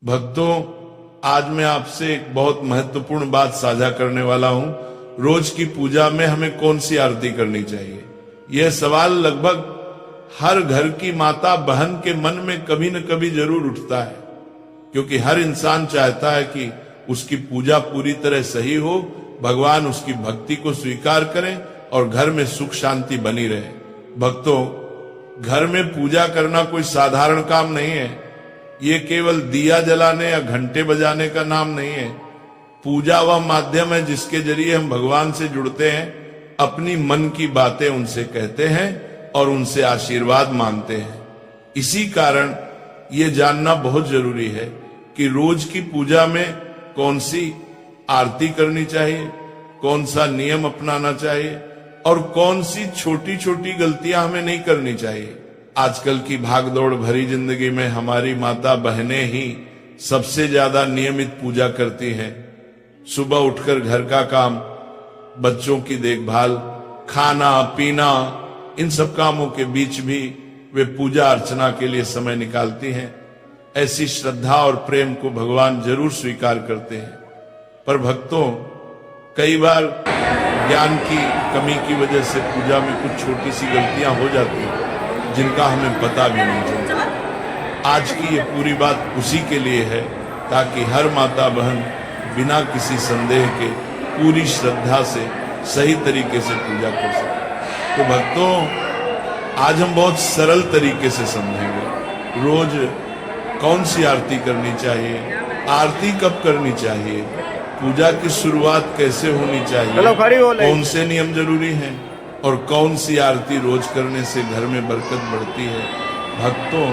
भक्तों, आज मैं आपसे एक बहुत महत्वपूर्ण बात साझा करने वाला हूं। रोज की पूजा में हमें कौन सी आरती करनी चाहिए, यह सवाल लगभग हर घर की माता बहन के मन में कभी न कभी जरूर उठता है, क्योंकि हर इंसान चाहता है कि उसकी पूजा पूरी तरह सही हो, भगवान उसकी भक्ति को स्वीकार करें और घर में सुख शांति बनी रहे। भक्तों, घर में पूजा करना कोई साधारण काम नहीं है। ये केवल दिया जलाने या घंटे बजाने का नाम नहीं है। पूजा वह माध्यम है जिसके जरिए हम भगवान से जुड़ते हैं, अपनी मन की बातें उनसे कहते हैं और उनसे आशीर्वाद मांगते हैं। इसी कारण ये जानना बहुत जरूरी है कि रोज की पूजा में कौन सी आरती करनी चाहिए, कौन सा नियम अपनाना चाहिए और कौन सी छोटी छोटी गलतियां हमें नहीं करनी चाहिए। आजकल की भागदौड़ भरी जिंदगी में हमारी माता बहनें ही सबसे ज्यादा नियमित पूजा करती हैं। सुबह उठकर घर का काम, बच्चों की देखभाल, खाना पीना, इन सब कामों के बीच भी वे पूजा अर्चना के लिए समय निकालती हैं। ऐसी श्रद्धा और प्रेम को भगवान जरूर स्वीकार करते हैं। पर भक्तों, कई बार ज्ञान की कमी की वजह से पूजा में कुछ छोटी सी गलतियां हो जाती हैं जिनका हमें पता भी नहीं चलता। आज की ये पूरी बात उसी के लिए है, ताकि हर माता बहन बिना किसी संदेह के पूरी श्रद्धा से सही तरीके से पूजा कर सके। तो भक्तों, आज हम बहुत सरल तरीके से समझेंगे रोज कौन सी आरती करनी चाहिए, आरती कब करनी चाहिए, पूजा की शुरुआत कैसे होनी चाहिए, कौन से नियम जरूरी हैं और कौन सी आरती रोज करने से घर में बरकत बढ़ती है। भक्तों,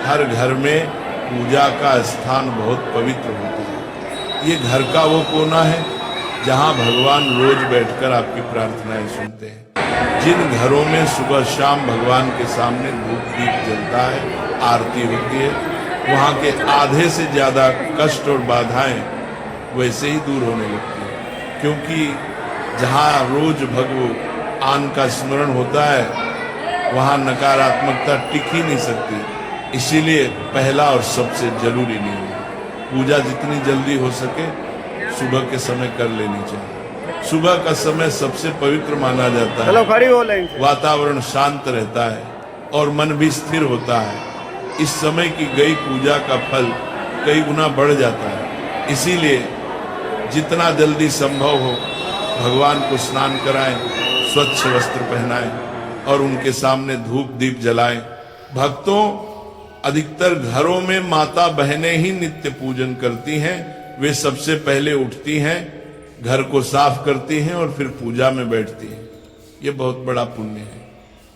हर घर में पूजा का स्थान बहुत पवित्र होता है। ये घर का वो कोना है जहां भगवान रोज बैठकर आपकी प्रार्थनाएं सुनते हैं। जिन घरों में सुबह शाम भगवान के सामने धूप दीप जलता है, आरती होती है, वहां के आधे से ज्यादा कष्ट और बाधाएं वैसे ही दूर होने लगती है, क्योंकि जहां रोज भगवान का स्मरण होता है वहां नकारात्मकता टिक ही नहीं सकती। इसीलिए पहला और सबसे जरूरी नियम है, पूजा जितनी जल्दी हो सके सुबह के समय कर लेनी चाहिए। सुबह का समय सबसे पवित्र माना जाता है। वातावरण शांत रहता है और मन भी स्थिर होता है। इस समय की गई पूजा का फल कई गुना बढ़ जाता है। इसीलिए जितना जल्दी संभव हो भगवान को स्नान कराएं, स्वच्छ वस्त्र पहनाएं और उनके सामने धूप दीप जलाएं। भक्तों, अधिकतर घरों में माता बहनें ही नित्य पूजन करती हैं। वे सबसे पहले उठती हैं, घर को साफ करती हैं और फिर पूजा में बैठती हैं। ये बहुत बड़ा पुण्य है।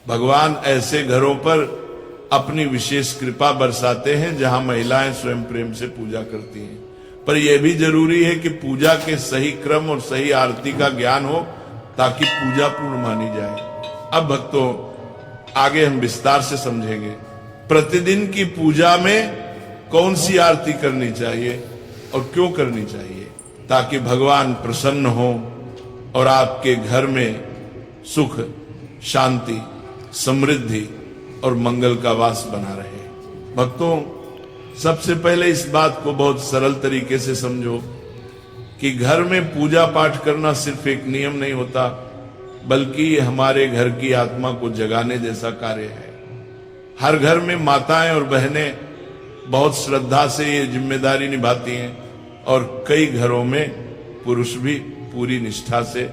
भगवान ऐसे घरों पर अपनी विशेष कृपा बरसाते हैं जहां महिलाएं स्वयं प्रेम से पूजा करती हैं। पर यह भी जरूरी है कि पूजा के सही क्रम और सही आरती का ज्ञान हो, ताकि पूजा पूर्ण मानी जाए। अब भक्तों, आगे हम विस्तार से समझेंगे प्रतिदिन की पूजा में कौन सी आरती करनी चाहिए और क्यों करनी चाहिए, ताकि भगवान प्रसन्न हो और आपके घर में सुख शांति समृद्धि और मंगल का वास बना रहे। भक्तों, सबसे पहले इस बात को बहुत सरल तरीके से समझो कि घर में पूजा पाठ करना सिर्फ एक नियम नहीं होता, बल्कि ये हमारे घर की आत्मा को जगाने जैसा कार्य है। हर घर में माताएं और बहनें बहुत श्रद्धा से ये जिम्मेदारी निभाती हैं और कई घरों में पुरुष भी पूरी निष्ठा से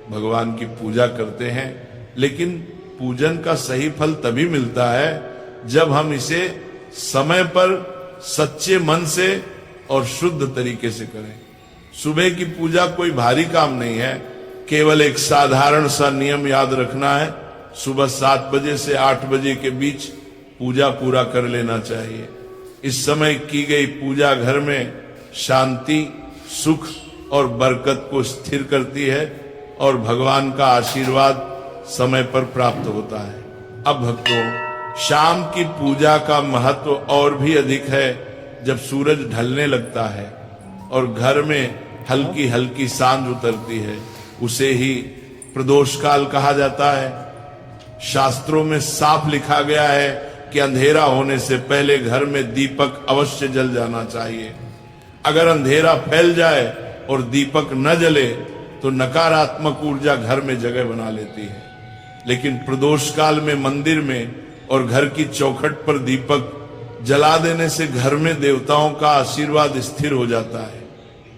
भगवान की पूजा करते हैं। लेकिन पूजन का सही फल तभी मिलता है जब हम इसे समय पर सच्चे मन से और शुद्ध तरीके से करें। सुबह की पूजा कोई भारी काम नहीं है, केवल एक साधारण सा नियम याद रखना है। सुबह 7 बजे से 8 बजे के बीच पूजा पूरा कर लेना चाहिए। इस समय की गई पूजा घर में शांति सुख और बरकत को स्थिर करती है और भगवान का आशीर्वाद समय पर प्राप्त होता है। अब भक्तों, शाम की पूजा का महत्व और भी अधिक है जब सूरज ढलने लगता है और घर में हल्की हल्की सांझ उतरती है। उसे ही प्रदोष काल कहा जाता है। शास्त्रों में साफ लिखा गया है कि अंधेरा होने से पहले घर में दीपक अवश्य जल जाना चाहिए। अगर अंधेरा फैल जाए और दीपक न जले तो नकारात्मक ऊर्जा घर में जगह बना लेती है। लेकिन प्रदोष काल में मंदिर में और घर की चौखट पर दीपक जला देने से घर में देवताओं का आशीर्वाद स्थिर हो जाता है,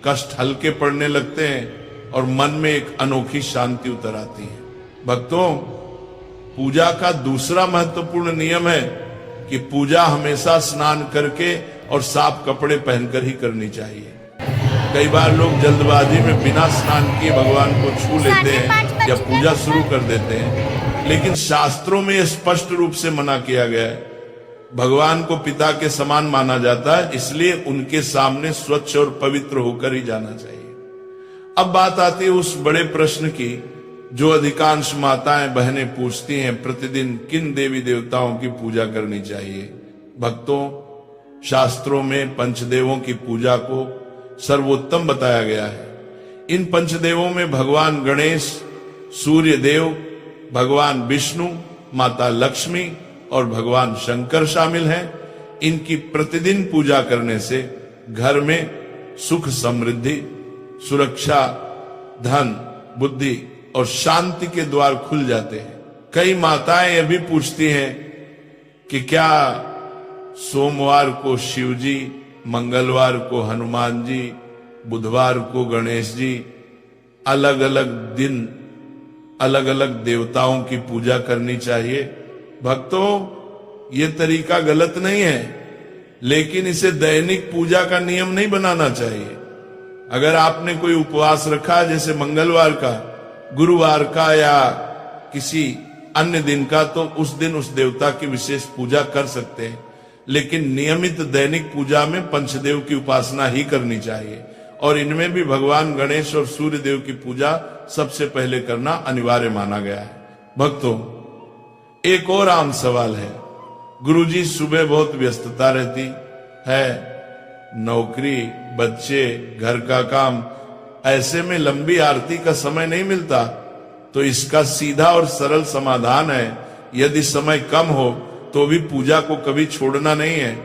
कष्ट हल्के पड़ने लगते हैं और मन में एक अनोखी शांति उतर आती है। भक्तों, पूजा का दूसरा महत्वपूर्ण नियम है कि पूजा हमेशा स्नान करके और साफ कपड़े पहनकर ही करनी चाहिए। कई बार लोग जल्दबाजी में बिना स्नान किए भगवान को छू लेते हैं या पूजा शुरू कर देते हैं, लेकिन शास्त्रों में स्पष्ट रूप से मना किया गया है। भगवान को पिता के समान माना जाता है, इसलिए उनके सामने स्वच्छ और पवित्र होकर ही जाना चाहिए। अब बात आती है उस बड़े प्रश्न की जो अधिकांश माताएं बहनें पूछती हैं, प्रतिदिन किन देवी देवताओं की पूजा करनी चाहिए। भक्तों, शास्त्रों में पंचदेवों की पूजा को सर्वोत्तम बताया गया है। इन पंचदेवों में भगवान गणेश, सूर्य देव, भगवान विष्णु, माता लक्ष्मी और भगवान शंकर शामिल हैं। इनकी प्रतिदिन पूजा करने से घर में सुख समृद्धि, सुरक्षा, धन, बुद्धि और शांति के द्वार खुल जाते हैं। कई माताएं यह भी पूछती हैं कि क्या सोमवार को शिव जी, मंगलवार को हनुमान जी, बुधवार को गणेश जी, अलग अलग दिन अलग अलग देवताओं की पूजा करनी चाहिए। भक्तों, ये तरीका गलत नहीं है, लेकिन इसे दैनिक पूजा का नियम नहीं बनाना चाहिए। अगर आपने कोई उपवास रखा, जैसे मंगलवार का, गुरुवार का या किसी अन्य दिन का, तो उस दिन उस देवता की विशेष पूजा कर सकते हैं, लेकिन नियमित दैनिक पूजा में पंचदेव की उपासना ही करनी चाहिए और इनमें भी भगवान गणेश और सूर्य देव की पूजा सबसे पहले करना अनिवार्य माना गया है। भक्तों, एक और आम सवाल है। गुरुजी, सुबह बहुत व्यस्तता रहती है, नौकरी, बच्चे, घर का काम, ऐसे में लंबी आरती का समय नहीं मिलता। तो इसका सीधा और सरल समाधान है, यदि समय कम हो तो भी पूजा को कभी छोड़ना नहीं है।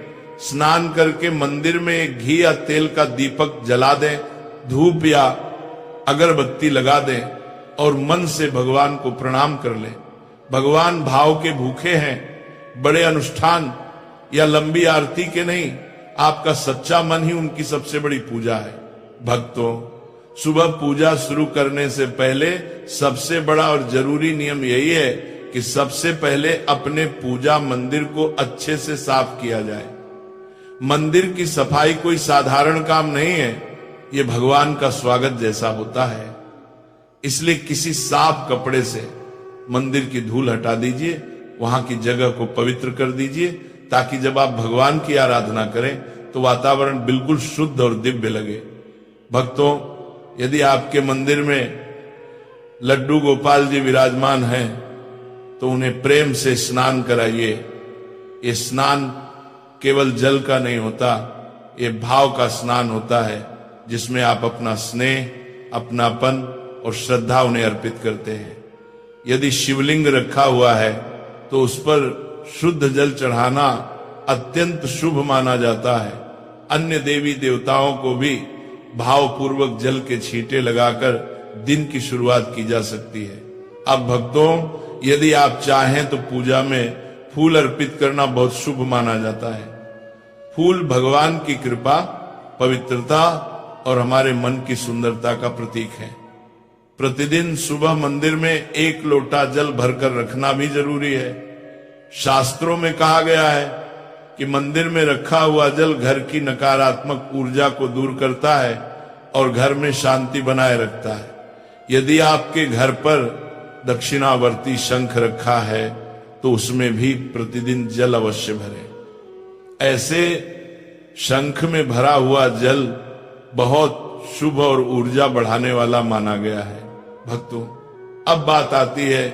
स्नान करके मंदिर में घी या तेल का दीपक जला दें, धूप या अगरबत्ती लगा दें और मन से भगवान को प्रणाम कर लें। भगवान भाव के भूखे हैं, बड़े अनुष्ठान या लंबी आरती के नहीं। आपका सच्चा मन ही उनकी सबसे बड़ी पूजा है। भक्तों, सुबह पूजा शुरू करने से पहले सबसे बड़ा और जरूरी नियम यही है कि सबसे पहले अपने पूजा मंदिर को अच्छे से साफ किया जाए। मंदिर की सफाई कोई साधारण काम नहीं है, ये भगवान का स्वागत जैसा होता है। इसलिए किसी साफ कपड़े से मंदिर की धूल हटा दीजिए, वहां की जगह को पवित्र कर दीजिए, ताकि जब आप भगवान की आराधना करें तो वातावरण बिल्कुल शुद्ध और दिव्य लगे। भक्तों, यदि आपके मंदिर में लड्डू गोपाल जी विराजमान हैं तो उन्हें प्रेम से स्नान कराइए। ये स्नान केवल जल का नहीं होता, ये भाव का स्नान होता है, जिसमें आप अपना स्नेह, अपनापन और श्रद्धा उन्हें अर्पित करते हैं। यदि शिवलिंग रखा हुआ है तो उस पर शुद्ध जल चढ़ाना अत्यंत शुभ माना जाता है। अन्य देवी देवताओं को भी भावपूर्वक जल के छींटे लगाकर दिन की शुरुआत की जा सकती है। अब भक्तों, यदि आप चाहें तो पूजा में फूल अर्पित करना बहुत शुभ माना जाता है। फूल भगवान की कृपा, पवित्रता और हमारे मन की सुंदरता का प्रतीक है। प्रतिदिन सुबह मंदिर में 1 लोटा जल भरकर रखना भी जरूरी है। शास्त्रों में कहा गया है कि मंदिर में रखा हुआ जल घर की नकारात्मक ऊर्जा को दूर करता है और घर में शांति बनाए रखता है। यदि आपके घर पर दक्षिणावर्ती शंख रखा है तो उसमें भी प्रतिदिन जल अवश्य भरें। ऐसे शंख में भरा हुआ जल बहुत शुभ और ऊर्जा बढ़ाने वाला माना गया है। भक्तों, अब बात आती है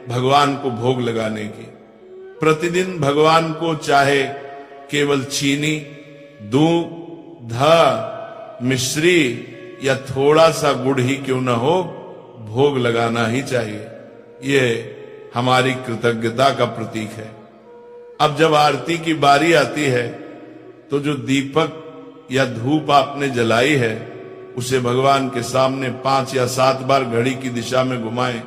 भगवान को भोग लगाने की। प्रतिदिन भगवान को चाहे केवल चीनी, दूध, मिश्री या थोड़ा सा गुड़ ही क्यों न हो, भोग लगाना ही चाहिए। ये हमारी कृतज्ञता का प्रतीक है। अब जब आरती की बारी आती है तो जो दीपक या धूप आपने जलाई है उसे भगवान के सामने 5 या 7 बार घड़ी की दिशा में घुमाएं।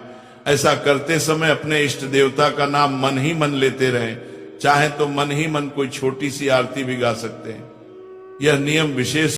ऐसा करते समय अपने इष्ट देवता का नाम मन ही मन लेते रहें। चाहे तो मन ही मन कोई छोटी सी आरती भी गा सकते हैं। यह नियम विशेष